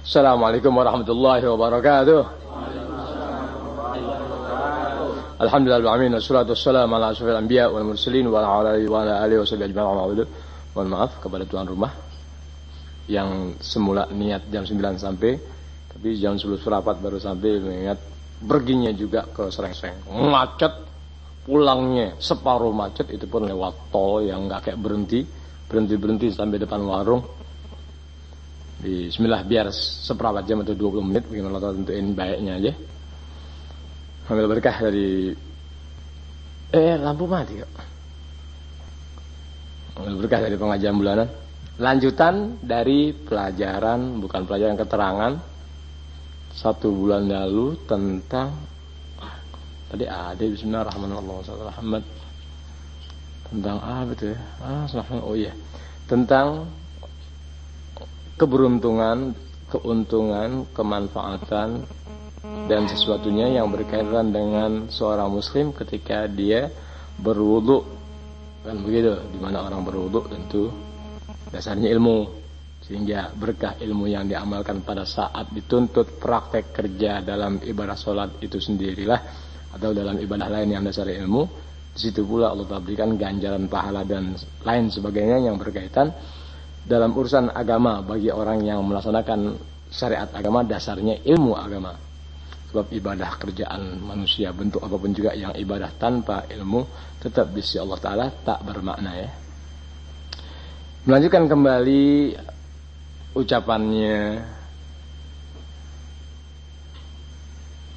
Assalamualaikum warahmatullahi wabarakatuh. Alhamdulillah, wassalatu wassalamu ala asyrofil anbiya wal mursalin wa ala alihi washabihi ajma'in. Mohon maaf kepada tuan rumah yang semula niat jam 9 sampai, tapi jam 10 seperempat baru sampai, mengingat perginya juga ke Serengseng. Macet, pulangnya separuh macet, itu pun lewat tol yang nggak kayak berhenti sampai depan warung. Bismillah, biar seperempat jam atau 20 menit, bagaimana Allah tentuin baiknya aja. Ambil berkah dari lampu mati kok. Ambil berkah dari pengajian bulanan. Lanjutan dari pelajaran, bukan pelajaran, keterangan 1 bulan lalu tentang tadi ada Bismillahirrahmanirrahim tentang apa itu ya? Oh iya, tentang keberuntungan, keuntungan, kemanfaatan dan sesuatunya yang berkaitan dengan seorang muslim ketika dia berwudu, kan begitu. Dimana orang berwudu tentu dasarnya ilmu, sehingga berkah ilmu yang diamalkan pada saat dituntut praktek kerja dalam ibadah sholat itu sendirilah, atau dalam ibadah lain yang dasar ilmu. Di situ pula Allah berikan ganjaran pahala dan lain sebagainya yang berkaitan dalam urusan agama bagi orang yang melaksanakan syariat agama, dasarnya ilmu agama. Sebab ibadah kerjaan manusia bentuk apapun juga yang ibadah tanpa ilmu tetap di sisi Allah Ta'ala tak bermakna ya. Melanjutkan kembali ucapannya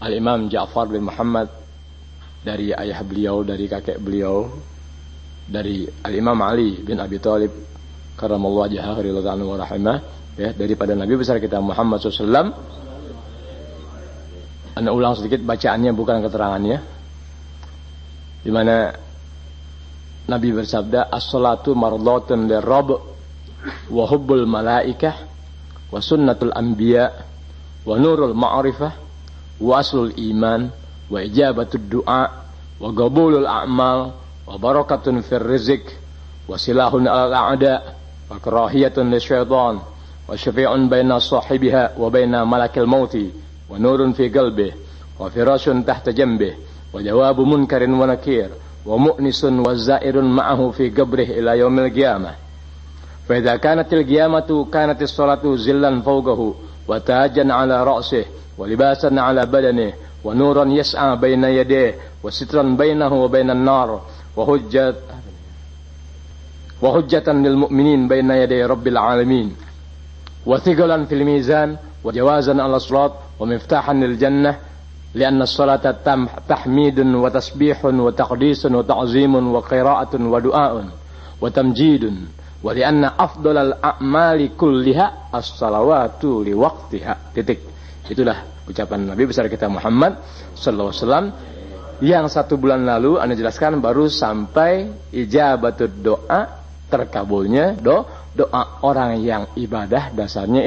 Al-Imam Ja'far bin Muhammad dari ayah beliau, dari kakek beliau, dari Al-Imam Ali bin Abi Thalib karramallahu wajhahu radhiyallahu anhu ya, daripada Nabi besar kita Muhammad SAW. Anda ulang sedikit bacaannya, bukan keterangannya. Di mana Nabi bersabda, as-salatu mardhatun lirabb wa hubbul malaikah wa sunnatul anbiya wa nurul ma'rifah wa aslul iman wa ijabatud du'a wa qabulul a'mal wa barakatun fir rizq wa silahun 'alal a'da wa karahiyatun lisyaitan wa syafi'un baina sahibiha wa baina malakil mauti wa nurun fi qalbihi wa firashun tahta janbihi wa jawabu munkarin wa nakir wa mu'nisun wa zairun ma'ahu fi qabrihi ila yaumil qiyamah. Fa idza kanatil qiyamatu kanatis salatu zillan fawqahu wa tajan 'ala ra'sihi wa libasan 'ala badanihi wa nuran yas'a baina yadayhi wa sitran bainahu wa bainan nar wa hujjatan lil mu'minin baina yaday rabbil alamin wa thiqalan fil mizan wa jawazan 'ala sirat wa miftahan lil jannah lianna as-salata tahmidun wa tasbihun wa taqdisun wa ta'zimun wa qira'atun wa du'aun wa tamjidun wa lianna afdalal a'mali kulliha as-salawatu li waqtiha. Titik. Itulah ucapan Nabi besar kita Muhammad sallallahu alaihi wasallam yang 1 bulan lalu Anda jelaskan baru sampai ijabatud doa, terkabulnya doa orang yang ibadah dasarnya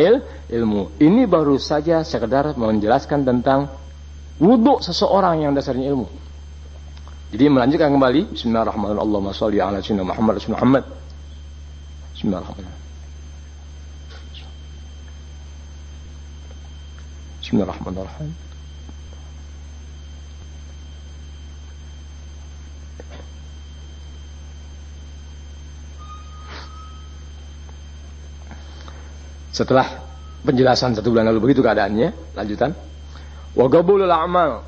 ilmu. Ini baru saja sekedar menjelaskan tentang wudu seseorang yang dasarnya ilmu. Jadi melanjutkan kembali. Bismillahirrahmanirrahim. Allahumma shalli ala sayyidina Muhammad. Bismillahirrahmanirrahim. Bismillahirrahmanirrahim. Setelah penjelasan 1 bulan lalu begitu keadaannya, lanjutan. Wa qabulul a'mal,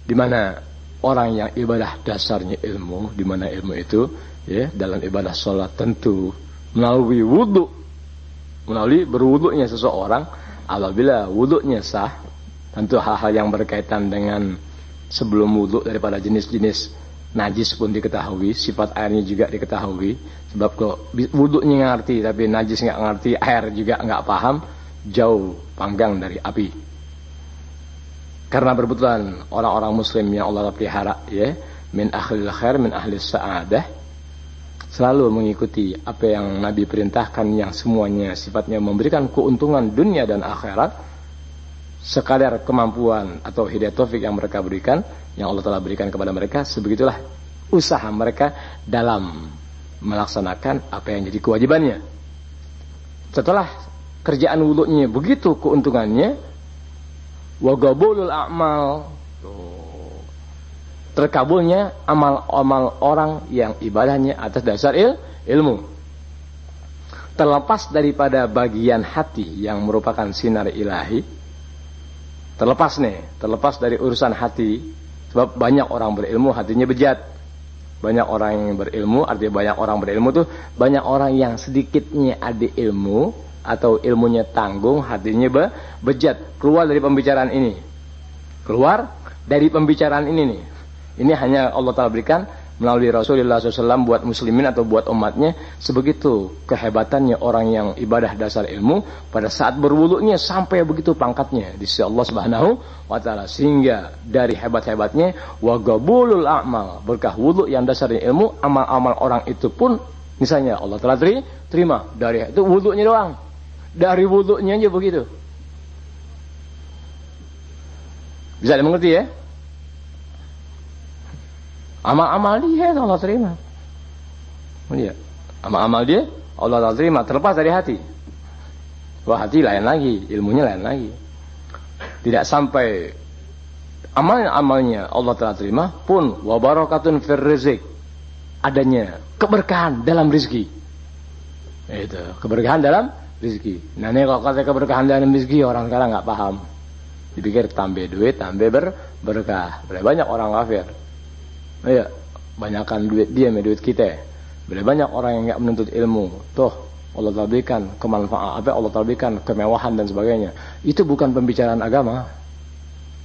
di mana orang yang ibadah dasarnya ilmu, di mana ilmu itu ya dalam ibadah salat tentu melalui wudu, melalui berwudunya seseorang. Apabila wudunya sah, tentu hal-hal yang berkaitan dengan sebelum wudu daripada jenis-jenis najis pun diketahui, sifat airnya juga diketahui. Sebab kok wudunya ngerti tapi najis nggak ngerti, air juga nggak paham, jauh panggang dari api. Karena berbetulan orang-orang muslim yang Allah pelihara ya, min ahlil khair, min ahlis sa'adah, selalu mengikuti apa yang Nabi perintahkan, yang semuanya sifatnya memberikan keuntungan dunia dan akhirat, sekadar kemampuan atau hidayah taufik yang mereka berikan, yang Allah telah berikan kepada mereka, sebegitulah usaha mereka dalam melaksanakan apa yang jadi kewajibannya. Setelah kerjaan wudhunya begitu keuntungannya, wa qabulul a'mal, terkabulnya amal-amal orang yang ibadahnya atas dasar ilmu. Terlepas daripada bagian hati yang merupakan sinar ilahi, terlepas dari urusan hati, sebab banyak orang berilmu hatinya bejat. Banyak orang yang berilmu, artinya banyak orang berilmu tuh banyak orang yang sedikitnya ada ilmu atau ilmunya tanggung, hatinya bejat. Keluar dari pembicaraan ini nih. Ini hanya Allah Ta'ala berikan melalui Rasulullah SAW buat muslimin atau buat umatnya. Sebegitu kehebatannya orang yang ibadah dasar ilmu pada saat berwudunya sampai begitu pangkatnya di sisi Allah Subhanahu wa Ta'ala, sehingga dari hebat-hebatnya wa qabulul a'mal, berkah wudu yang dasarnya ilmu, amal-amal orang itu pun misalnya Allah Ta'ala terima dari itu wudunya doang, dari wudunya aja begitu. Bisa dimengerti ya? Amal-amal dia Allah terima. Lihat, amal-amal dia Allah terima terlepas dari hati. Wah, hati lain lagi, ilmunya lain lagi. Tidak sampai amalnya Allah telah terima pun wa barakatun fir rizq, adanya keberkahan dalam rezeki. Itu keberkahan dalam rezeki. Nah, ini kalau kata keberkahan dalam rezeki orang sekarang nggak paham. Dipikir tambah duit, tambah berkah. Banyak orang kafir. Ya, banyakkan duit dia, duit kita. Bila banyak orang yang enggak menuntut ilmu, toh Allah telah berikan kemanfaatan, Allah telah berikan kemewahan dan sebagainya. Itu bukan pembicaraan agama.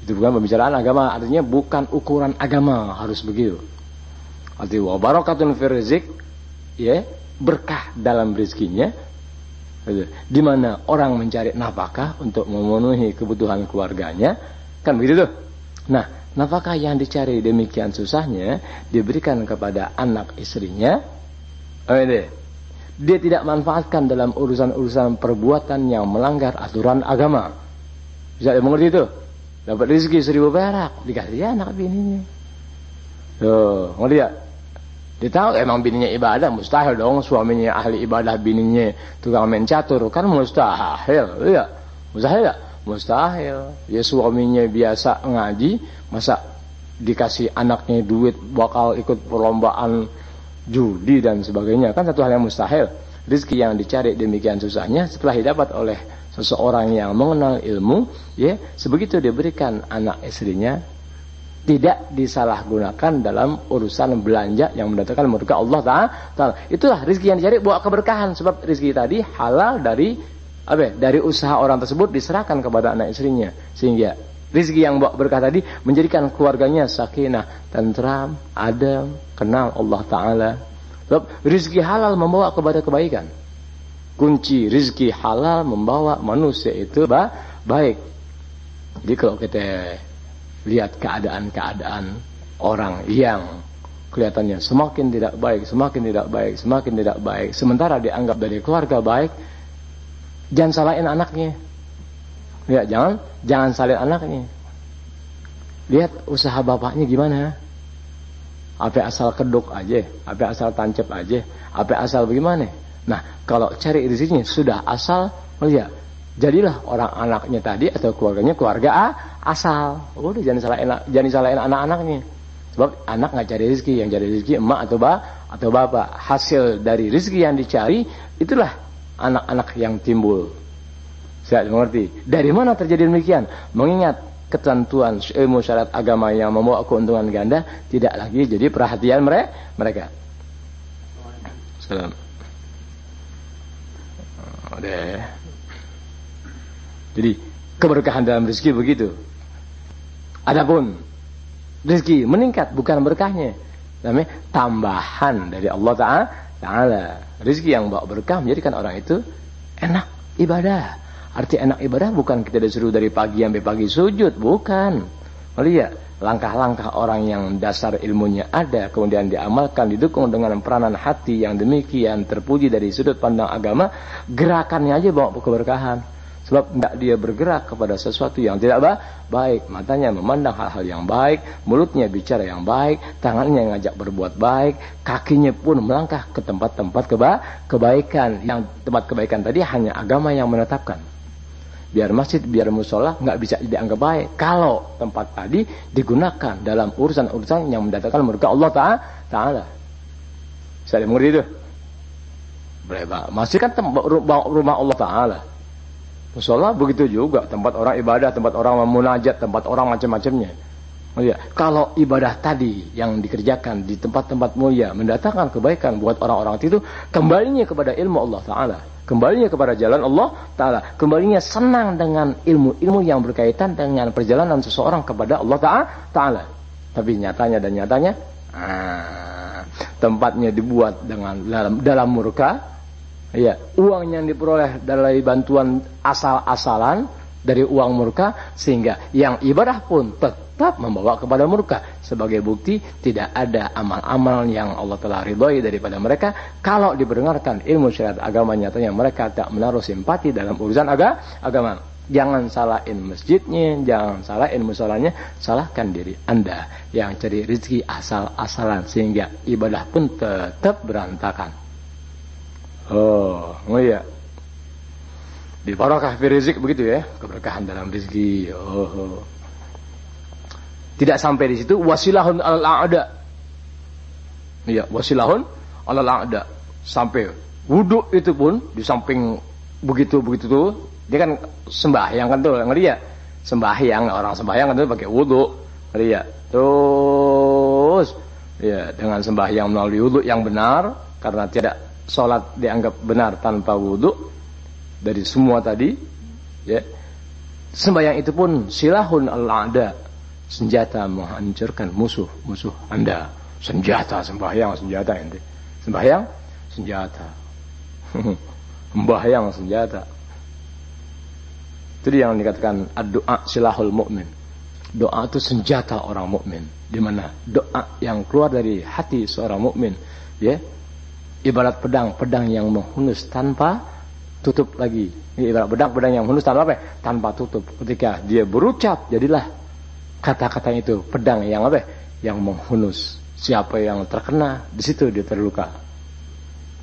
Artinya bukan ukuran agama harus begitu. Artinya wa barakatun fir rizq, ya, berkah dalam rezekinya. Di mana orang mencari nafkah untuk memenuhi kebutuhan keluarganya, kan begitu tuh. Nah, nafkah yang dicari demikian susahnya diberikan kepada anak istrinya. Dia tidak manfaatkan dalam urusan-urusan perbuatan yang melanggar aturan agama. Bisa mengerti itu? Dapat rezeki 1000 perak dikasih anak bininya. Tuh, ngerti ya? Dia tahu emang bininya ibadah, mustahil dong suaminya ahli ibadah, bininya tukang main catur, kan mustahil. Iya, mustahil ya? Mustahil. Ya suaminya biasa ngaji, masa dikasih anaknya duit bakal ikut perlombaan judi dan sebagainya, kan satu hal yang mustahil. Rezeki yang dicari demikian susahnya setelah didapat oleh seseorang yang mengenal ilmu, ya, sebegitu diberikan anak istrinya, tidak disalahgunakan dalam urusan belanja yang mendatangkan murka Allah Ta'ala. Itulah rezeki yang dicari, bawa keberkahan, sebab rezeki tadi halal dari usaha orang tersebut diserahkan kepada anak istrinya, sehingga rezeki yang berkah tadi menjadikan keluarganya sakinah, tentram, adem, kenal Allah Ta'ala. Sebab rezeki halal membawa kepada kebaikan. Kunci rezeki halal membawa manusia itu baik. Jadi kalau kita lihat keadaan-keadaan orang yang kelihatannya semakin tidak baik, sementara dianggap dari keluarga baik, jangan salahin anaknya. Ya, jangan salahin anaknya. Lihat usaha bapaknya gimana. Apa asal keduk aja, apa asal tancap aja, apa asal bagaimana. Nah, kalau cari rezekinya sudah asal, melihat jadilah orang anaknya tadi atau keluarganya keluarga asal. Udah jangan salahin anak-anaknya. Sebab anak nggak cari rezeki, yang cari rezeki emak atau bapak. Hasil dari rezeki yang dicari itulah anak-anak yang timbul. Saya mengerti. Dari mana terjadi demikian? Mengingat ketentuan ilmu syariat agama yang membawa keuntungan ganda tidak lagi jadi perhatian mereka. Salam. Oke. Jadi keberkahan dalam rezeki begitu. Adapun rezeki meningkat bukan berkahnya, namanya tambahan dari Allah Ta'ala. Rezeki yang bawa berkah menjadikan orang itu enak ibadah. Arti enak ibadah bukan kita disuruh dari pagi sampai pagi sujud, bukan. Lihat langkah-langkah orang yang dasar ilmunya ada, kemudian diamalkan, didukung dengan peranan hati yang demikian terpuji dari sudut pandang agama, gerakannya aja bawa keberkahan. Sebab tidak dia bergerak kepada sesuatu yang tidak baik. Matanya memandang hal-hal yang baik, mulutnya bicara yang baik, tangannya ngajak berbuat baik, kakinya pun melangkah ke tempat-tempat kebaikan. Yang tempat kebaikan tadi hanya agama yang menetapkan. Biar masjid, biar musola nggak bisa dianggap baik kalau tempat tadi digunakan dalam urusan-urusan yang mendatangkan murka Allah Ta'ala. Saya mengerti itu. Masjid kan rumah Allah Ta'ala. Musola begitu juga, tempat orang ibadah, tempat orang memunajat, tempat orang macam-macamnya. Oh ya, kalau ibadah tadi yang dikerjakan di tempat-tempat mulia mendatangkan kebaikan buat orang-orang itu, kembalinya kepada ilmu Allah Ta'ala, kembalinya kepada jalan Allah Ta'ala, kembalinya senang dengan ilmu-ilmu yang berkaitan dengan perjalanan seseorang kepada Allah Ta'ala. Tapi nyatanya tempatnya dibuat dengan dalam murka. Ya, uang yang diperoleh dari bantuan asal-asalan dari uang murka, sehingga yang ibadah pun tetap membawa kepada murka. Sebagai bukti tidak ada amal-amal yang Allah telah ridhoi daripada mereka. Kalau diperdengarkan ilmu syariat agama, nyatanya mereka tak menaruh simpati dalam urusan agama. Jangan salahin masjidnya, jangan salahin musolanya, salahkan diri Anda yang cari rezeki asal-asalan sehingga ibadah pun tetap berantakan. Oh iya. Di barakah fi rizq begitu ya, keberkahan dalam rezeki. Tidak sampai di situ, wasilahun alal a'da. Iya, wasilahun alal a'da. Sampai wudu itu pun di samping begitu tuh, dia kan sembahyang kan tuh, ngerti ya? Sembahyang, orang sembahyang kan tuh pakai wudu, ngerti ya? Terus ya, dengan sembahyang melalui wudu yang benar, karena tidak sholat dianggap benar tanpa wudhu dari semua tadi, ya. Sembahyang itu pun silahun al-a'da, senjata menghancurkan musuh Anda. Senjata sembahyang, senjata ente. Sembahyang senjata. Sembahyang senjata. Itu yang dikatakan ad-du'a silahul mu'min. Doa itu senjata orang mukmin. Di mana doa yang keluar dari hati seorang mukmin, ya, ibarat pedang yang menghunus tanpa tutup lagi. Ini ibarat pedang yang menghunus tanpa apa? Tanpa tutup. Ketika dia berucap, jadilah kata-kata itu pedang yang apa? Yang menghunus. Siapa yang terkena, di situ dia terluka.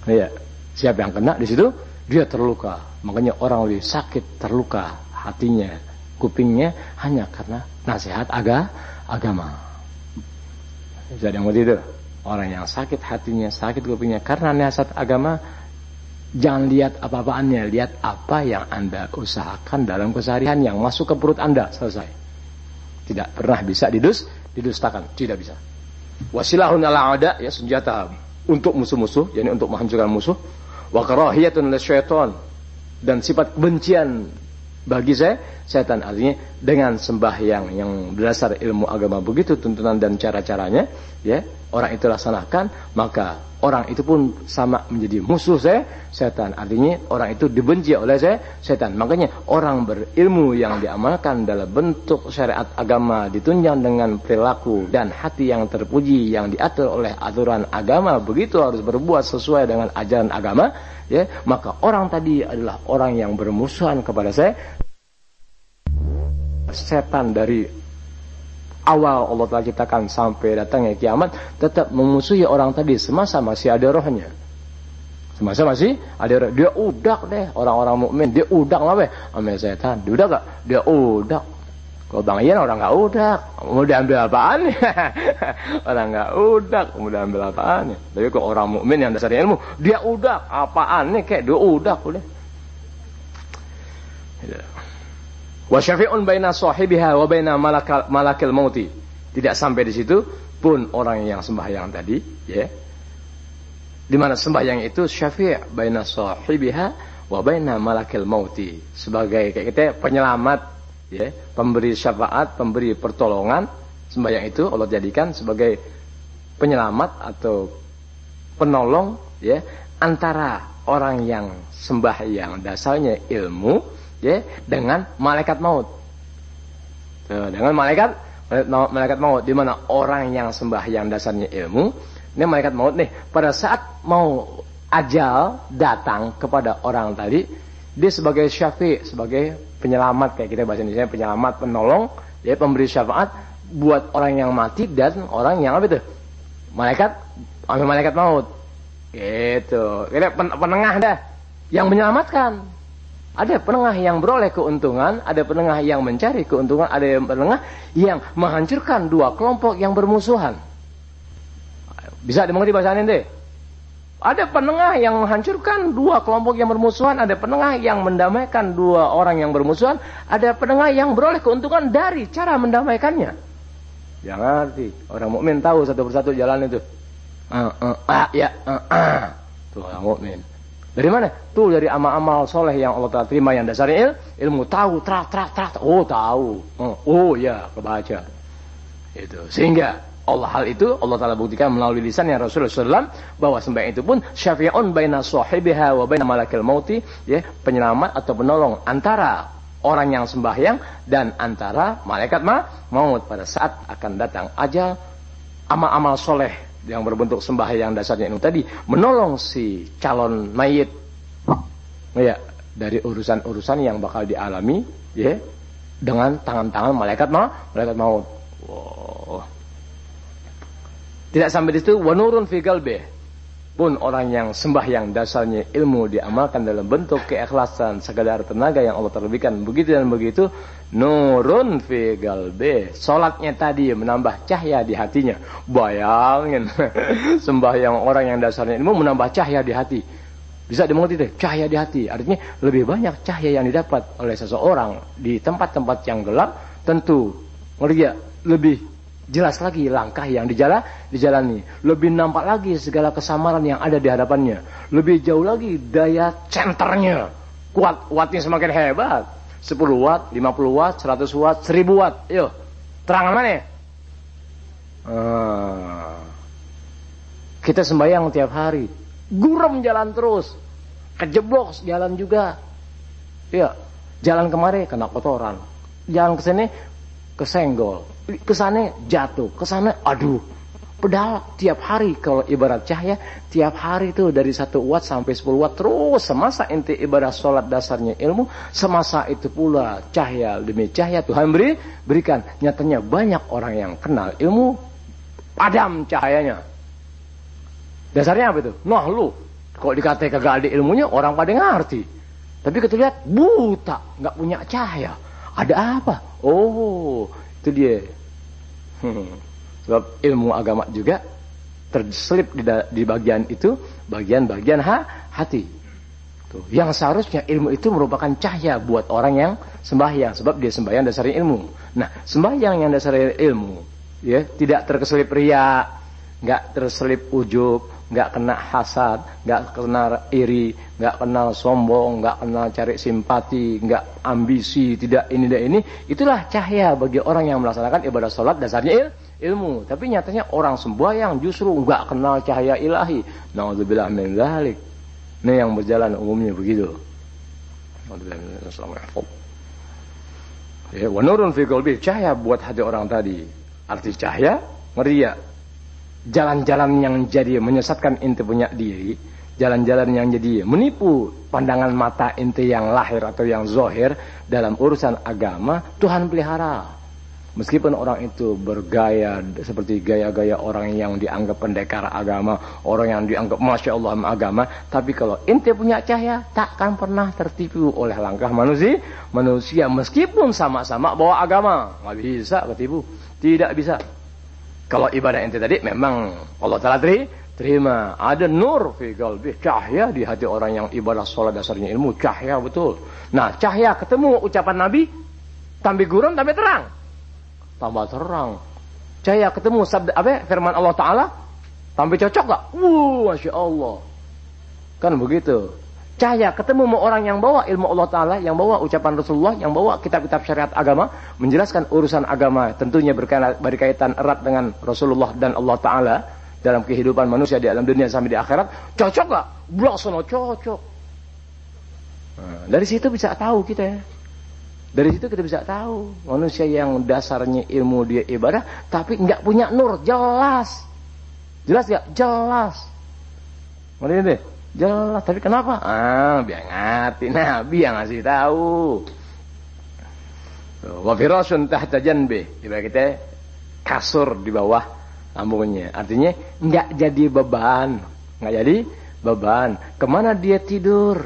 Ya, siapa yang kena di situ dia terluka. Makanya orang lebih sakit terluka hatinya, kupingnya hanya karena nasihat agama. Jadi yang begitu. Orang yang sakit hatinya, sakit kupingnya karena nasihat agama, jangan lihat apa-apaannya, lihat apa yang Anda usahakan dalam keseharian yang masuk ke perut Anda, selesai. Tidak pernah bisa didustakan, tidak bisa. Wasilahun ala ada, ya, senjata untuk musuh-musuh, yakni untuk menghancurkan musuh. Wa karahiyatun lisyaitan, dan sifat kebencian bagi setan, artinya dengan sembahyang yang berdasar ilmu agama begitu tuntunan dan cara-caranya, ya, orang itu laksanakan, maka orang itu pun sama menjadi musuh setan. Artinya orang itu dibenci oleh setan. Makanya orang berilmu yang diamalkan dalam bentuk syariat agama ditunjang dengan perilaku dan hati yang terpuji yang diatur oleh aturan agama, begitu harus berbuat sesuai dengan ajaran agama, ya, maka orang tadi adalah orang yang bermusuhan kepada setan. Dari awal Allah telah ciptakan sampai datangnya kiamat, tetap memusuhi orang tadi semasa masih ada rohnya. Semasa masih ada roh. Dia udak deh, orang-orang mukmin dia udak apa? Sama setan. Dia udak gak? Dia udak. Kalau Bang Ian orang gak udak, mau diambil apaan? Orang gak udak, mau diambil apaan? Tapi kalau orang mukmin yang dasar ilmu, dia udak. Apaan nih? Kayak dia udak udah. Wa syafi'un baina sahibiha wa baina malakil mauti. Tidak sampai di situ pun orang yang sembahyang tadi, ya. Di mana sembahyang itu syafi' baina sahibiha wa baina malakil mauti, sebagai kayak kita penyelamat, ya, pemberi syafaat, pemberi pertolongan. Sembahyang itu Allah jadikan sebagai penyelamat atau penolong, ya, antara orang yang sembahyang dasarnya ilmu, ya, dengan malaikat maut. Dengan malaikat maut, di mana orang yang sembahyang dasarnya ilmu, ini malaikat maut nih, pada saat mau ajal datang kepada orang tadi, Dia sebagai syafi', sebagai penyelamat, kayak kita bahasa Indonesia, penyelamat, penolong, dia pemberi syafaat buat orang yang mati dan orang yang apa itu? Malaikat maut. Gitu. Kita penengah dah yang menyelamatkan. Ada penengah yang beroleh keuntungan, ada penengah yang mencari keuntungan, ada yang penengah yang menghancurkan dua kelompok yang bermusuhan. Bisa dimengerti bahasa ini? Ada penengah yang menghancurkan dua kelompok yang bermusuhan, ada penengah yang mendamaikan dua orang yang bermusuhan, ada penengah yang beroleh keuntungan dari cara mendamaikannya. Yang ngerti. Orang mukmin tahu satu persatu jalan itu. Tuh orang mukmin. Dari mana? Tuh dari amal-amal soleh yang Allah Ta'ala terima yang dasarnya ilmu. Tahu, oh tahu. Oh ya, kebaca. Itu. Sehingga hal itu Allah Ta'ala buktikan melalui lisan yang Rasulullah SAW bahwa sembahyang itu pun syafi'un baina sahibiha wa baina malakil mauti, ya, penyelamat atau penolong antara orang yang sembahyang dan antara malaikat maut pada saat akan datang ajal. Amal-amal soleh yang berbentuk sembahyang dasarnya itu tadi menolong si calon mayit, ya, dari urusan-urusan yang bakal dialami, ya, dengan tangan-tangan malaikat maut. Wow. Tidak sampai di situ, wa nurun fi qalbih. Pun orang yang sembahyang dasarnya ilmu diamalkan dalam bentuk keikhlasan sekadar tenaga yang Allah terlebihkan begitu dan begitu, nurun fi qalbih. Salatnya tadi menambah cahaya di hatinya. Bayangin sembahyang orang yang dasarnya ilmu menambah cahaya di hati. Bisa dimengerti deh, cahaya di hati. Artinya lebih banyak cahaya yang didapat oleh seseorang di tempat-tempat yang gelap, tentu lebih jelas lagi langkah yang dijalani, lebih nampak lagi segala kesamaran yang ada di hadapannya, lebih jauh lagi daya centernya, wattnya semakin hebat, 10 watt, 50 watt, 100 watt, 1000 watt. Yuk, terangan mana ya? Kita sembahyang tiap hari, gurem jalan terus, kejeblok jalan juga, ya, jalan kemari kena kotoran, jalan ke sini kesenggol, kesana jatuh, kesana aduh. Padahal tiap hari kalau ibarat cahaya, tiap hari itu dari 1 watt sampai 10 watt terus. Semasa inti ibadah sholat dasarnya ilmu, semasa itu pula cahaya demi cahaya Tuhan berikan. Nyatanya banyak orang yang kenal ilmu, padam cahayanya. Dasarnya apa itu? Nah lu, kalau dikata kagak ada ilmunya, orang pada ngerti. Tapi kita lihat buta, nggak punya cahaya. Ada apa? Oh, itu dia. Sebab ilmu agama juga terselip di bagian itu, bagian-bagian hati. Tuh. Yang seharusnya ilmu itu merupakan cahaya buat orang yang sembahyang, sebab dia sembahyang dasarnya ilmu. Nah, sembahyang yang dasarnya ilmu, ya, tidak terkeselip riya, nggak terselip ujub, nggak kena hasad, nggak kena iri, nggak kenal sombong, nggak kenal cari simpati, nggak ambisi, tidak ini dan ini. Itulah cahaya bagi orang yang melaksanakan ibadah sholat dasarnya ilmu. Tapi nyatanya orang sembahyang justru nggak kenal cahaya ilahi. Na'udzubillah min dzalik. Ini yang berjalan umumnya begitu. Na'udzubillah min dzalik. Ya, wa nurun fi qalbi, cahaya buat hati orang tadi. Arti cahaya meriah. Jalan-jalan yang jadi menyesatkan inti punya diri, jalan-jalan yang jadi menipu pandangan mata inti yang lahir atau yang zohir dalam urusan agama, Tuhan pelihara. Meskipun orang itu bergaya seperti gaya-gaya orang yang dianggap pendekar agama, orang yang dianggap Masya Allah agama, tapi kalau inti punya cahaya, takkan pernah tertipu oleh langkah manusia meskipun sama-sama bawa agama. Nggak bisa ketipu, tidak bisa. Kalau ibadah ente tadi memang Allah Ta'ala terima. Ada nur fi qalbi, cahaya di hati orang yang ibadah sholat dasarnya ilmu, cahaya betul. Nah, cahaya ketemu ucapan Nabi, tambah gurun, tambah terang. Tambah terang. Cahaya ketemu sabda firman Allah Ta'ala, tambah cocok gak? Masya Allah. Kan begitu. Cahaya ketemu sama orang yang bawa ilmu Allah Ta'ala, yang bawa ucapan Rasulullah, yang bawa kitab-kitab syariat agama, menjelaskan urusan agama, tentunya berkaitan erat dengan Rasulullah dan Allah Ta'ala dalam kehidupan manusia di alam dunia sampai di akhirat. Cocok gak? Bloksono cocok. Nah, dari situ bisa tahu kita ya. Dari situ kita bisa tahu manusia yang dasarnya ilmu dia ibadah, tapi nggak punya nur, jelas. Jelas gak? Jelas. Ngerti deh. Jelas, tapi kenapa? Biar ngerti, Nabi yang ngasih tahu. Wa firasun tahta janbi, ibarat kita kasur di bawah lambungnya. Artinya enggak jadi beban, enggak jadi beban. Kemana dia tidur?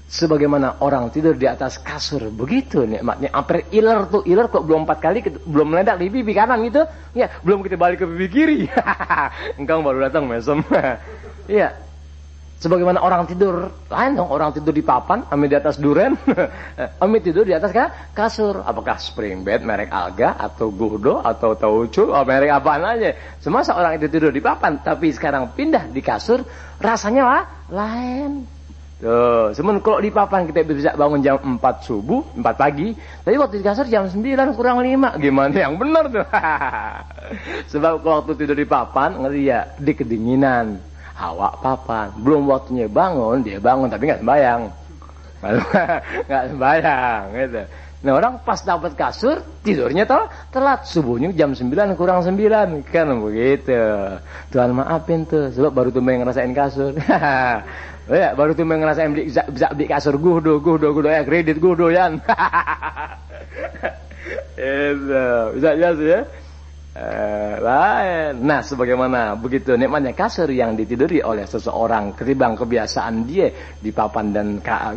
Sebagaimana orang tidur di atas kasur, begitu nikmatnya. Amper iler tuh, iler kok belum 4 kali, belum meledak di pipi kanan gitu, ya belum kita balik ke pipi kiri. Engkau baru datang mesem. Iya. Sebagaimana orang tidur, lain dong orang tidur di papan, ami di atas duren, ami tidur di atas kasur. Apakah spring bed merek Alga atau Guhdo atau Tauco, merek apaan aja. Semasa orang itu tidur di papan, tapi sekarang pindah di kasur, rasanya lah lain. Tuh, semen kalau di papan kita bisa bangun jam 4 subuh, 4 pagi, tapi waktu di kasur jam 9 kurang 5. Gimana yang benar tuh? Sebab kalau waktu tidur di papan, ngerti ya, di kedinginan. Hawa papan, belum waktunya bangun, dia bangun tapi nggak sembayang, nggak sembayang, gitu. Nah orang pas dapat kasur tidurnya telat, subuhnya jam 9 kurang 9, kan begitu. Tuhan maafin tuh, sebab baru tuh ngerasain kasur. Ya, baru tuh ngerasain bisa beli kasur guhdo ya, kredit guhdo ya. Itu bisa jelas ya. Lain. Nah, sebagaimana begitu nikmatnya kasur yang ditiduri oleh seseorang ketimbang kebiasaan dia di papan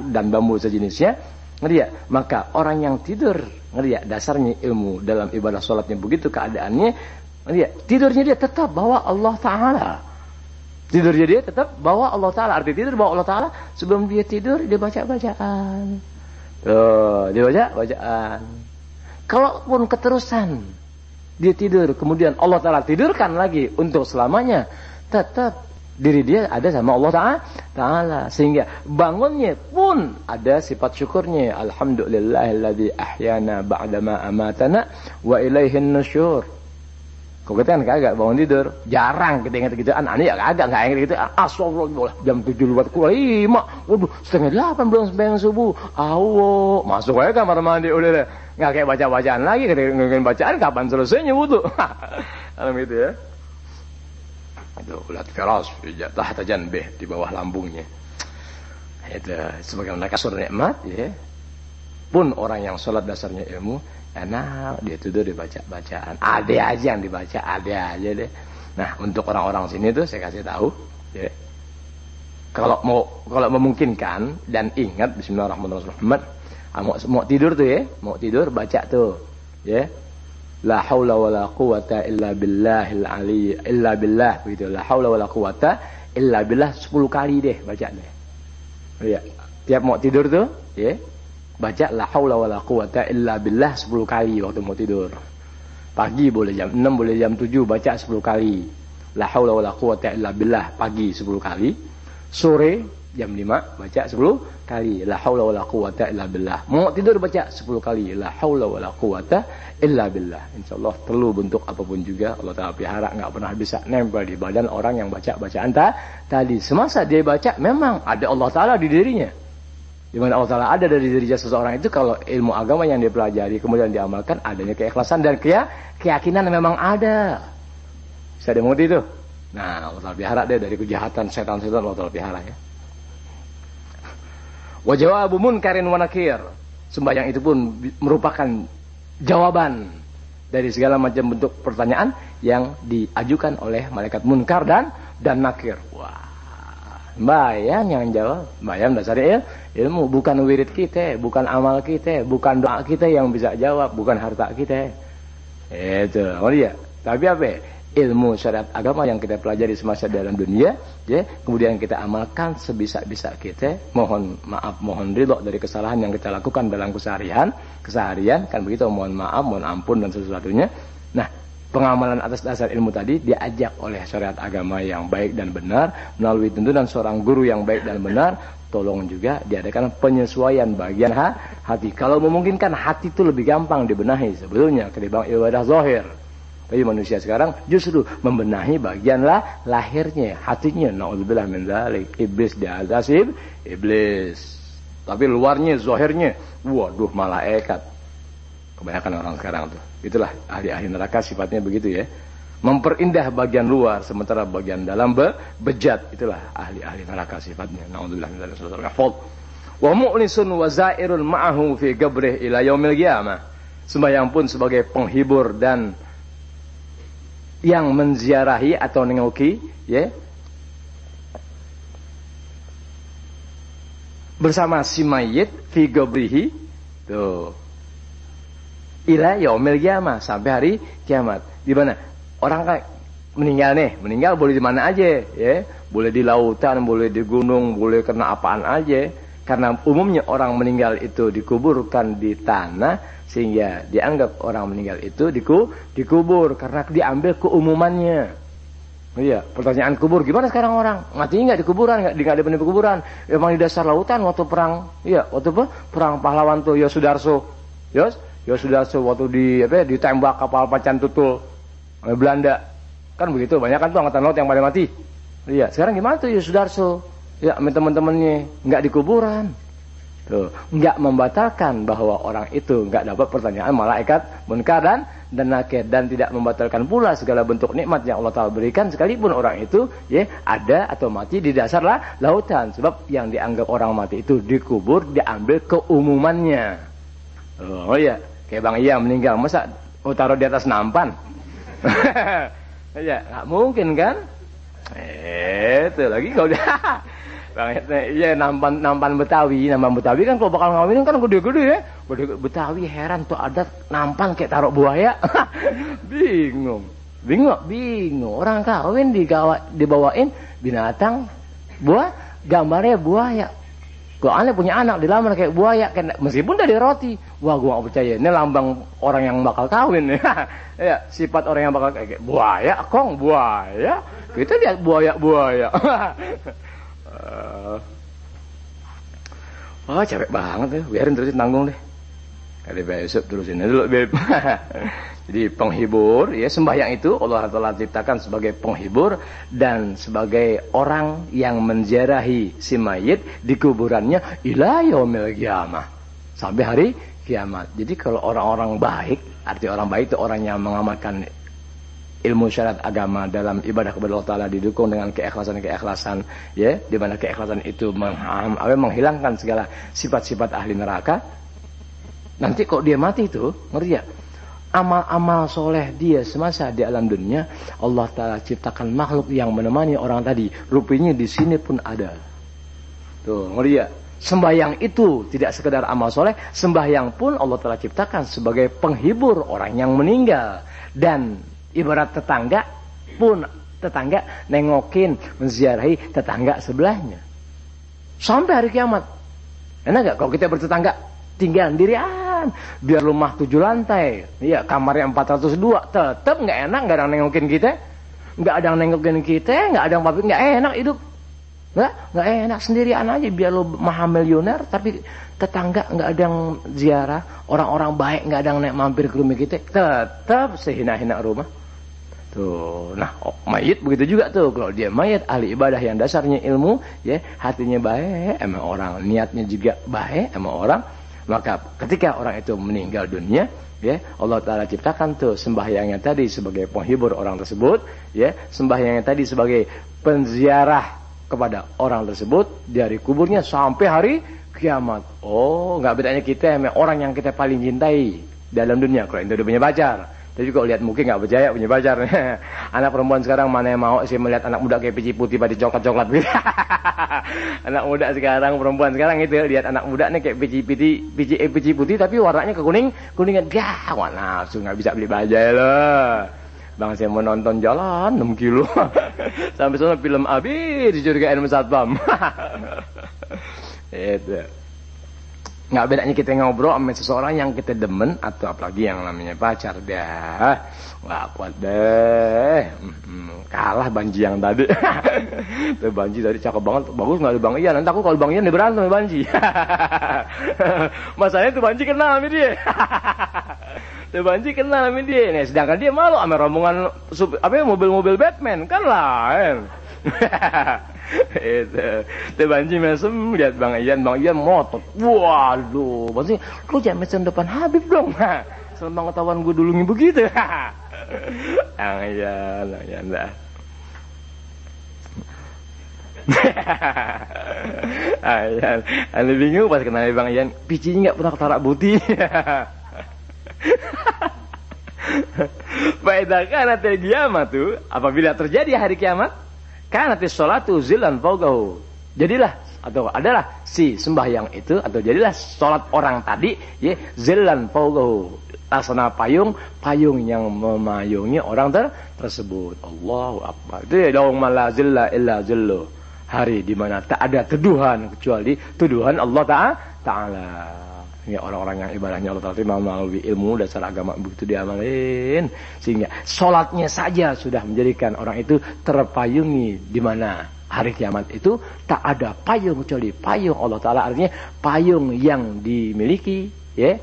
dan bambu sejenisnya, ngerti ya? Maka orang yang tidur, ngerti ya? Dasarnya ilmu dalam ibadah sholatnya begitu keadaannya, ngerti ya? Tidurnya dia tetap bawa Allah Ta'ala. Tidurnya dia tetap bawa Allah Ta'ala. Arti tidur bawa Allah Ta'ala. Sebelum dia tidur dia baca bacaan. Tuh, dia baca bacaan. Kalaupun keterusan dia tidur, kemudian Allah Ta'ala tidurkan lagi untuk selamanya, tetap diri dia ada sama Allah Ta'ala. Sehingga bangunnya pun ada sifat syukurnya. Alhamdulillahilladzi ahyana ba'dama amatana wa ilaihin nusyur. Kok kita kan kagak bangun tidur, jarang kita ingat gituan. Ani ya kagak, enggak ingat gitu. Astagfirullah, jam 7 lewat 5. Waduh, setengah 8 belum sembahyang subuh. Awo, masuk aja kamar mandi udah deh. Enggak kayak baca-bacaan lagi, ketika bacaan kapan selesainya wudu. Alam itu ya. Itu ulat firas tahta janbih, di bawah lambungnya. Itu sebagaimana kasur nikmat ya. Pun orang yang sholat dasarnya ilmu, enak dia tidur dibaca bacaan. Ada aja yang dibaca, ada aja deh. Nah, untuk orang-orang sini tuh saya kasih tahu ya. Kalau memungkinkan dan ingat bismillahirrahmanirrahim. Mau tidur tuh ya, mau tidur baca tuh ya. La haula wala quwata illa billahil ali illa billah begitu. La haula wala quwata illa billah 10 kali deh baca deh. Ya. Tiap mau tidur tuh ya. Baca la haula wala quwata illa billah 10 kali waktu mau tidur. Pagi boleh jam 6, boleh jam 7 baca 10 kali. La haula wala quwata illa billah pagi 10 kali. Sore jam 5 baca 10 kali. La haula wala quwata illa billah. Mau tidur baca 10 kali. La haula wala quwata illa billah. Insyaallah perlu bentuk apapun juga Allah Ta'ala pelihara, enggak pernah bisa nempel di badan orang yang baca bacaan tadi. Semasa dia baca memang ada Allah Ta'ala di dirinya. Di mana Allah Ta'ala ada dari diri seseorang itu kalau ilmu agama yang dia pelajari kemudian diamalkan, adanya keikhlasan dan keyakinan memang ada. Bisa dimengerti itu. Nah, Allah Ta'ala pelihara dia dari kejahatan setan-setan, Allah Ta'ala pelihara ya. Wa jawabu munkarin wa nakir. Sembahyang itu pun merupakan jawaban dari segala macam bentuk pertanyaan yang diajukan oleh malaikat munkar dan nakir. Wah. Bayang yang jawab, bayang dasarnya ilmu, bukan wirid kita, bukan amal kita, bukan doa kita yang bisa jawab, bukan harta kita. Itu, ya. Tapi apa? Ilmu syariat agama yang kita pelajari semasa dalam dunia, ya, kemudian kita amalkan sebisa-bisa kita. Mohon maaf, mohon ridho dari kesalahan yang kita lakukan dalam keseharian, kan begitu. Mohon maaf, mohon ampun dan sesuatunya. Nah, pengamalan atas dasar ilmu tadi diajak oleh syariat agama yang baik dan benar melalui tuntunan seorang guru yang baik dan benar. Tolong juga diadakan penyesuaian bagian hati. Kalau memungkinkan hati itu lebih gampang dibenahi sebetulnya ketimbang ibadah zahir. Tapi manusia sekarang justru membenahi bagian lahirnya, hatinya. Nauzubillah min dzalik. Iblis di atas iblis. Tapi luarnya, zahirnya, waduh malaikat. Kebanyakan orang sekarang tuh. Itulah ahli-ahli neraka sifatnya begitu ya. Memperindah bagian luar sementara bagian dalam bejat. Itulah ahli-ahli neraka sifatnya. Nauzubillah min dzalik. Wa mu'nisun wa zairun ma'ahu fi gabrih ila yaumil qiyamah. Sembahyang pun sebagai penghibur dan yang menziarahi atau nengoki, ya, bersama si mayit fi gabrihi tuh ila yaumil qiyamah, sampai hari kiamat. Di mana orang kan meninggal nih, meninggal boleh di mana aja, ya, boleh di lautan, boleh di gunung, boleh kena apaan aja. Karena umumnya orang meninggal itu dikuburkan di tanah, sehingga dianggap orang meninggal itu dikubur karena diambil keumumannya. Iya, pertanyaan kubur gimana sekarang orang mati nggak di kuburan, nggak ada di kuburan? Emang di dasar lautan waktu perang, iya, waktu perang pahlawan tuh Yosudarso, Yosudarso waktu ditembak kapal Pacan Tutul oleh Belanda, kan begitu, banyak kan tuh angkatan laut yang pada mati. Iya, sekarang gimana tuh Yosudarso? Ya, teman-temannya nggak di kuburan. Tuh, nggak membatalkan bahwa orang itu nggak dapat pertanyaan malaikat munkar dan nakir, dan tidak membatalkan pula segala bentuk nikmat yang Allah Ta'ala berikan sekalipun orang itu ya ada atau mati di dasar lautan, sebab yang dianggap orang mati itu dikubur diambil keumumannya. Oh iya, kayak Bang Iya meninggal masa taruh di atas nampan? Ya nggak mungkin kan? Itu lagi kalau udah Bang, iya nampan Betawi kan kalau bakal ngawinin kan gede-gede ya. Betawi heran tuh ada nampan kayak taruh buaya. Bingung. Orang kawin dibawain binatang gambarnya buaya. Kok aneh punya anak dilamar kayak buaya, meskipun dari roti. Wah, gua gak percaya. Ini lambang orang yang bakal kawin ya. Ya, sifat orang yang bakal kayak buaya, buaya. Kita lihat buaya. Oh, capek banget ya. Biarin terusin tanggung deh. Kali besok terusin dulu, Beb. Jadi penghibur, ya, sembahyang itu Allah Ta'ala ciptakan sebagai penghibur dan sebagai orang yang menziarahi si mayit di kuburannya ila yaumil qiyamah, sampai hari kiamat. Jadi kalau orang-orang baik, arti orang baik itu orang yang mengamalkan ilmu syariat agama dalam ibadah kepada Allah Ta'ala didukung dengan keikhlasan, ya, di mana keikhlasan itu menghilangkan segala sifat-sifat ahli neraka. Nanti kok dia mati itu, ngerti ya? Amal-amal soleh dia semasa di alam dunia, Allah Ta'ala ciptakan makhluk yang menemani orang tadi. Rupinya di sini pun ada. Tuh, ngerti ya? Sembahyang itu tidak sekedar amal soleh, sembahyang pun Allah Ta'ala ciptakan sebagai penghibur orang yang meninggal. Dan ibarat tetangga pun, tetangga nengokin, menziarahi tetangga sebelahnya sampai hari kiamat. Enak gak kalau kita bertetangga tinggal sendirian, biar rumah 7 lantai, ya kamarnya 402, tetap nggak enak, nggak ada yang nengokin kita, nggak ada yang nengokin kita, nggak ada yang papi, nggak enak hidup, nggak enak sendirian aja. Biar lo maha miliuner tapi tetangga nggak ada yang ziarah, orang-orang baik nggak ada yang mampir ke rumah kita, tetap sehina-hina rumah. Tuh, nah, mayit begitu juga tuh. Kalau dia mayit ahli ibadah yang dasarnya ilmu, ya, hatinya baik, emang orang niatnya juga baik, emang orang, maka ketika orang itu meninggal dunia, ya, Allah Ta'ala ciptakan tuh sembahyangnya tadi sebagai penghibur orang tersebut, ya, sembahyangnya tadi sebagai penziarah kepada orang tersebut dari kuburnya sampai hari kiamat. Oh, nggak bedanya kita emang orang yang kita paling cintai dalam dunia. Kalau itu udah punya pacar, tapi kalau lihat mungkin nggak percaya punya pacar. Anak perempuan sekarang mana yang mau sih melihat anak muda kayak pici putih pada coklat-coklat gitu. Anak muda sekarang, perempuan sekarang itu lihat anak muda nih kayak pici putih tapi warnanya kuningan. Ya, wah nafsu, nggak bisa beli baju loh. Bang, saya mau nonton jalan 6 kilo. Sampai sana film habis dicurigain sama satpam. Itu. Nggak bedanya kita ngobrol sama seseorang yang kita demen, atau apalagi yang namanya pacar. Dah, nggak kuat deh. Kalah Banji yang tadi. Tuh Banji tadi cakep banget, bagus nggak ada Bang Ian. Nanti aku kalau Bang Ian berantem sama Banji. Masalahnya tuh Banji kenal sama dia. Tuh Banji kenal sama dia. Nih, sedangkan dia malu sama rombongan mobil-mobil Batman, kan lain. Itu Banji mesem lihat Bang Ian motot. Waduh, Banji lu jangan mesem depan Habib dong. Selama ketahuan gue dulunya begitu. Yang dah. Ayan, ane bingung pas kenal Bang Ian, picinya nggak pernah ketarak buti. Faedah nanti kiamat tuh, apabila terjadi hari kiamat, nanti sholatu zilan fawqahu. Jadilah atau adalah si sembahyang itu atau jadilah sholat orang tadi ya zilan fawqahu, laksana payung yang memayungi orang tersebut. Allahu akbar. Itu ya yauma la zilla illa zillu. Hari di mana tak ada teduhan kecuali teduhan Allah Ta'ala. Ya orang-orang yang ibadahnya Allah Ta'ala melalui ilmu dasar agama begitu diamalin, sehingga sholatnya saja sudah menjadikan orang itu terpayungi, di mana hari kiamat itu tak ada payung kecuali payung Allah Ta'ala. Artinya payung yang dimiliki ya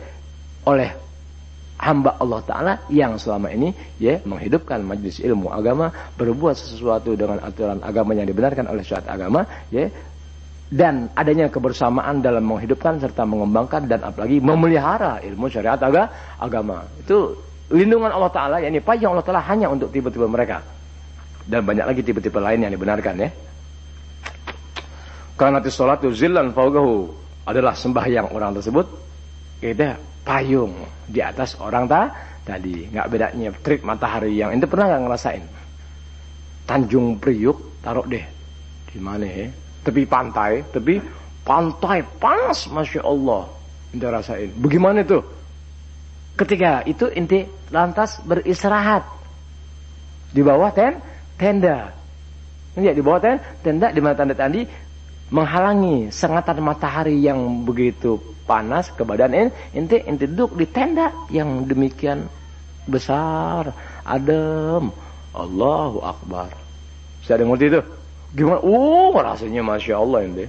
oleh hamba Allah Ta'ala yang selama ini ya menghidupkan majelis ilmu agama, berbuat sesuatu dengan aturan agama yang dibenarkan oleh syariat agama ya, dan adanya kebersamaan dalam menghidupkan serta mengembangkan dan apalagi memelihara ilmu syariat agama. Itu lindungan Allah Ta'ala, yakni payung Allah Ta'ala hanya untuk tipe-tipe mereka, dan banyak lagi tipe-tipe lain yang dibenarkan ya. Karena sholatu zillan fawqahu adalah sembahyang orang tersebut kita payung di atas orang tadi. Nggak bedanya terik matahari yang ente pernah nggak ngerasain? Tanjung Priuk, taruh deh di mana ya? Tepi pantai panas, masya Allah. Ente rasain. Bagaimana itu? Ketika itu ente lantas beristirahat di bawah tenda. Ini di bawah tenda di mana tenda tadi menghalangi sengatan matahari yang begitu panas ke badan ente duduk di tenda yang demikian besar, adem. Allahu akbar. Saya ngerti itu. Gimana? Rasanya masya Allah ente.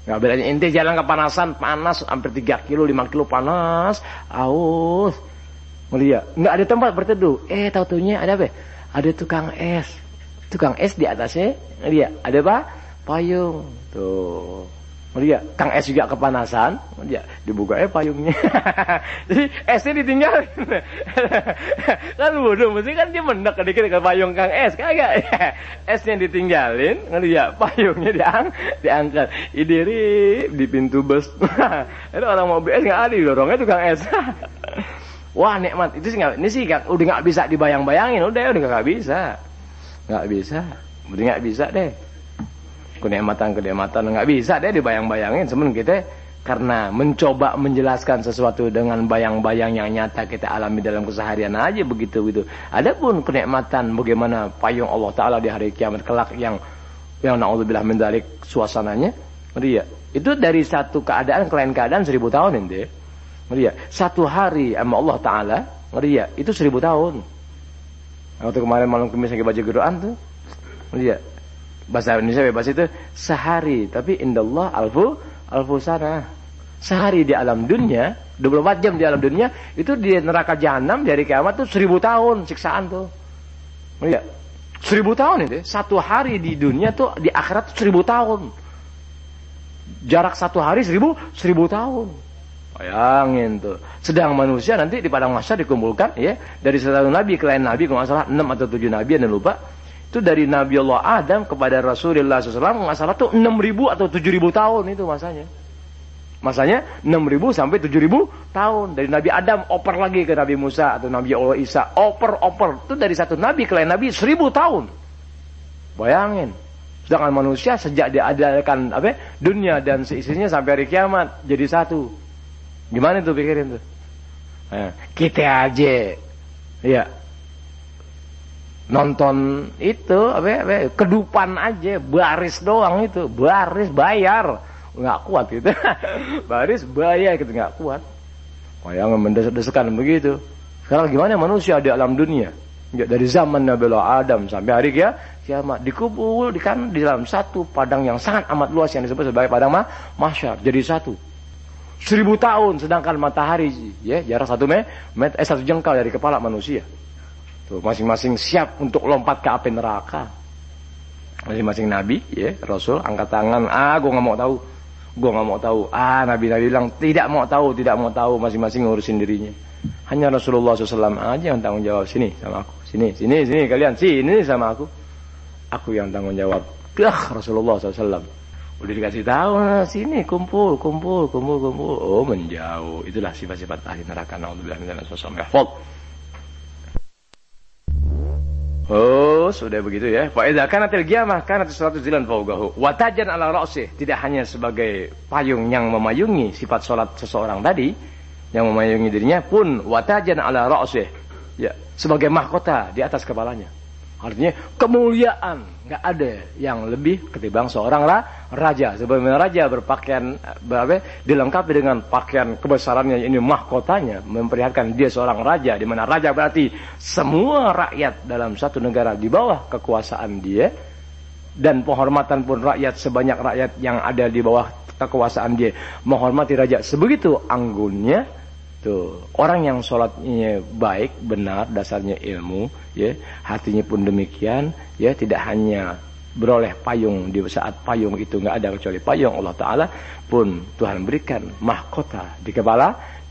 Nggak bedanya ente jalan kepanasan, panas hampir 3 kilo, 5 kilo panas, aus. Melihat, nggak ada tempat berteduh. Tahu-taunya ada apa? Ada tukang es di atasnya. Lihat, ada apa? Payung. Tuh. Lihat, Kang Es juga kepanasan. Lihat, dibuka payungnya. Jadi esnya ditinggalin. Kan bodoh, mesti kan dia mendak dikit ke payung Kang Es. Kagak. Esnya ditinggalin, ngelihat payungnya diangkat. Idiri di pintu bus. Itu orang mau beli es nggak ada, dorongnya tukang es. Wah, nikmat. Itu sih ini sih kan udah nggak bisa dibayang-bayangin. Udah nggak bisa. Udah nggak bisa deh. Kenikmatan nggak bisa deh dibayang-bayangin. Sebenarnya kita karena mencoba menjelaskan sesuatu dengan bayang-bayang yang nyata kita alami dalam keseharian aja begitu. Adapun kenikmatan bagaimana payung Allah Ta'ala di hari kiamat kelak yang na'udzubillah min dzalik suasananya, ya itu dari satu keadaan ke lain keadaan 1000 tahun ente. Ya satu hari sama Allah Ta'ala, ya itu 1000 tahun. Waktu kemarin malam Kamis lagi baca Quran tuh, ya bahasa Indonesia bebas itu sehari, tapi indallah alfu sana. Sehari di alam dunia, 24 jam di alam dunia, itu di neraka jahanam di hari kiamat tuh 1000 tahun siksaan tuh. Iya. 1000 tahun itu. Satu hari di dunia tuh di akhirat tuh 1000 tahun. Jarak satu hari 1000 tahun. Bayangin tuh. Sedang manusia nanti di padang mahsyar dikumpulkan ya, dari satu nabi ke lain nabi, kalau nggak salah 6 atau 7 nabi, anda lupa. Itu dari Nabi Allah Adam kepada Rasulullah SAW nggak salah tuh 6.000 atau 7.000 tahun itu masanya. Masanya 6.000 sampai 7.000 tahun. Dari Nabi Adam oper lagi ke Nabi Musa atau Nabi Allah Isa, oper itu dari satu nabi ke lain nabi 1000 tahun. Bayangin. Sedangkan manusia sejak diadakan dunia dan seisinya sampai hari kiamat jadi satu. Gimana tuh pikirin tuh? Kita aja ya nonton itu kedupan aja, baris doang itu, baris bayar nggak kuat gitu. Baris bayar gitu nggak kuat. Yang mendesak-desakan begitu. Sekarang gimana manusia di alam dunia? Ya, dari zaman Nabi Allah Adam sampai hari kiamat dikumpul di dalam satu padang yang sangat amat luas yang disebut sebagai padang mahsyar, jadi satu. 1000 tahun, sedangkan matahari ya jarak 1 jengkal dari kepala manusia. Tuh, masing-masing siap untuk lompat ke api neraka. Masing-masing nabi, ya, rasul, angkat tangan. Gue nggak mau tahu. Nabi bilang tidak mau tahu. Masing-masing ngurusin dirinya. Hanya Rasulullah SAW aja yang tanggung jawab. Sini sama aku. Sini kalian, sini sama aku. Aku yang tanggung jawab. Rasulullah SAW. Udah dikasih tahu, sini kumpul. Oh, menjauh. Itulah sifat-sifat ahli neraka. Naudzubillah minal sosok. Oh, sudah begitu ya. Fa idza kanatil qiyamah kanat salatu zilan fawqahu. Wa tajan ala ra'sih, tidak hanya sebagai payung yang memayungi sifat salat seseorang tadi, yang memayungi dirinya pun wa tajan ala ra'sih. Ya, sebagai mahkota di atas kepalanya. Artinya kemuliaan, enggak ada yang lebih ketimbang seorang raja. Sebagaimana raja berpakaian dilengkapi dengan pakaian kebesarannya, ini mahkotanya memperlihatkan dia seorang raja, di mana raja berarti semua rakyat dalam satu negara di bawah kekuasaan dia, dan penghormatan pun rakyat, sebanyak rakyat yang ada di bawah kekuasaan dia menghormati raja sebegitu anggunnya. Tuh, orang yang sholatnya baik, benar, dasarnya ilmu, ya, hatinya pun demikian, ya, tidak hanya beroleh payung di saat payung itu nggak ada kecuali payung Allah Taala, pun Tuhan berikan mahkota di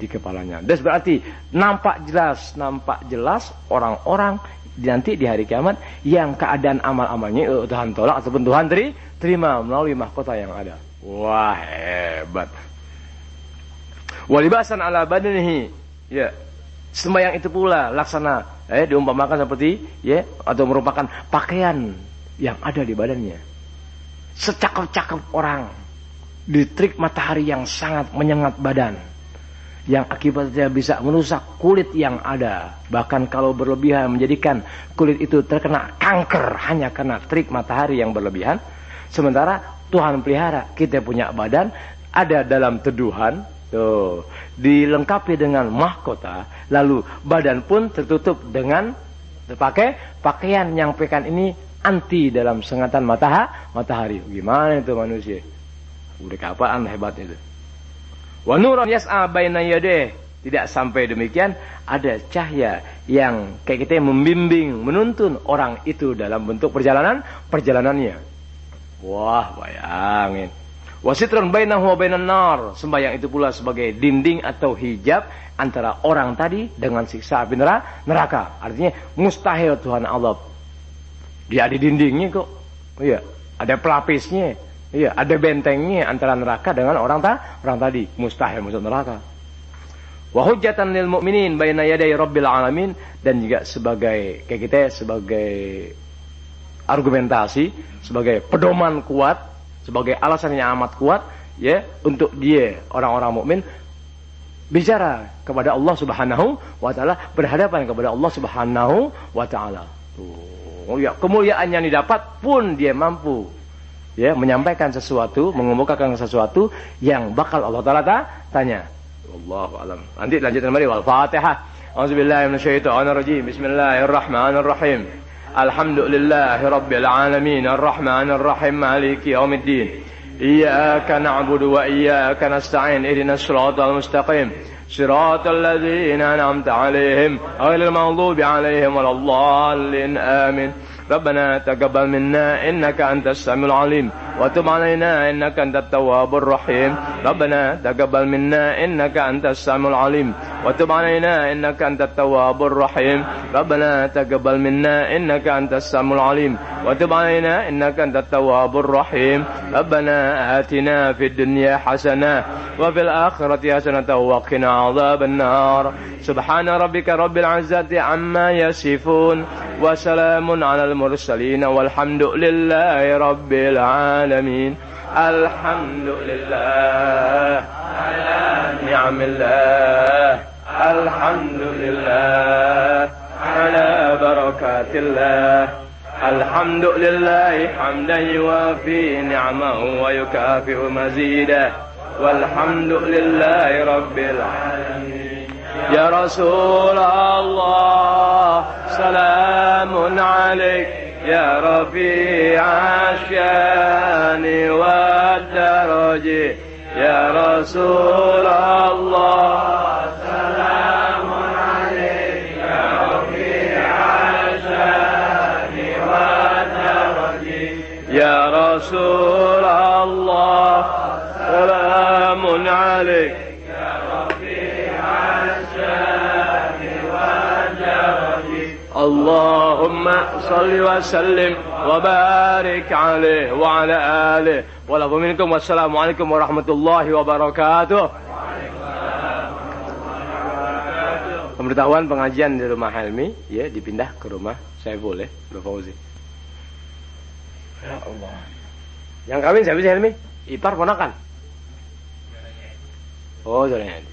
kepalanya. Dan berarti nampak jelas orang-orang nanti di hari kiamat yang keadaan amal-amalnya Tuhan tolak ataupun Tuhan terima melalui mahkota yang ada. Wah, hebat. Walibasan ala badanihi, ya, sembahyang itu pula laksana diumpamakan seperti, ya, atau merupakan pakaian yang ada di badannya. Secakep-cakep orang di terik matahari yang sangat menyengat badan, yang akibatnya bisa merusak kulit yang ada, bahkan kalau berlebihan menjadikan kulit itu terkena kanker hanya karena terik matahari yang berlebihan. Sementara Tuhan pelihara kita punya badan ada dalam teduhan, tuh, dilengkapi dengan mahkota, lalu badan pun tertutup dengan terpakai pakaian yang pakaian ini anti dalam sengatan matahari. Gimana itu manusia? Udah kapaan hebat itu. Wa nuran yas'a baina yadayhi. Tidak sampai demikian, ada cahaya yang kayak kita membimbing, menuntun orang itu dalam bentuk perjalanannya. Wah, bayangin. Wasitron bainahu wa bainan nar. Sembahyang itu pula sebagai dinding atau hijab antara orang tadi dengan siksa api neraka. Artinya mustahil Tuhan Allah. Dia ada dindingnya kok. Iya, ada pelapisnya. Iya, ada bentengnya antara neraka dengan orang tadi. Mustahil masuk neraka. Wa hujjatan lil mu'minin baina yaday rabbil alamin, dan juga sebagai kayak kita sebagai argumentasi, sebagai pedoman kuat, sebagai alasan yang amat kuat, ya, untuk dia orang-orang mukmin bicara kepada Allah Subhanahu wa taala, berhadapan kepada Allah Subhanahu wa taala. Oh ya, kemuliaan yang didapat pun dia mampu, ya, menyampaikan sesuatu, mengemukakan sesuatu yang bakal Allah taala tanya. Wallahu alam. Nanti lanjutkan mari wal Fatihah. Auzubillahi minasyaitonir rajim. Bismillahirrahmanirrahim. Alhamdulillahi rabbil alamin arrahmanir rahim maliki yaumiddin iyyaka na'budu wa iyyaka nasta'in ihdinas siratal mustaqim siratal ladzina an'amta 'alaihim ghairil maghdubi 'alaihim waladdallin amin. ربنا تقبل منا إنك أنت السميع العليم وتب علينا إنك أنت التواب الرحيم. ربنا تقبل منا إنك أنت السميع العليم وتب علينا إنك أنت التواب الرحيم. ربنا تقبل منا إنك أنت السميع العليم وتب علينا إنك أنت التواب الرحيم. ربنا آتنا في الدنيا حسنة وفي الآخرة حسنة وقنا عذاب النار. سبحان ربك رب العزة عما يصفون وسلام على المرسلين والحمد لله رب العالمين. الحمد لله على نعم الله. الحمد لله على بركات الله. الحمد لله حمدا يوافي نعمه ويكافئ مزيده. والحمد لله رب العالمين. يا رسول الله سلام عليك يا رفيع الشان والدرج. يا رسول الله سلام عليك يا رفيع الشان والدرج. يا رسول الله سلام عليك Allahumma salli wa sallim wa barik alaihi wa ala alihi wa la minkum. Wassalamualaikum warahmatullahi wabarakatuh. Pemberitahuan pengajian di rumah Helmi ya dipindah ke rumah Saiful ya, Bro Fauzi. Ya Allah. Yang kawin siapa sih Helmi? Ipar ponakan. Oh, saudaranya.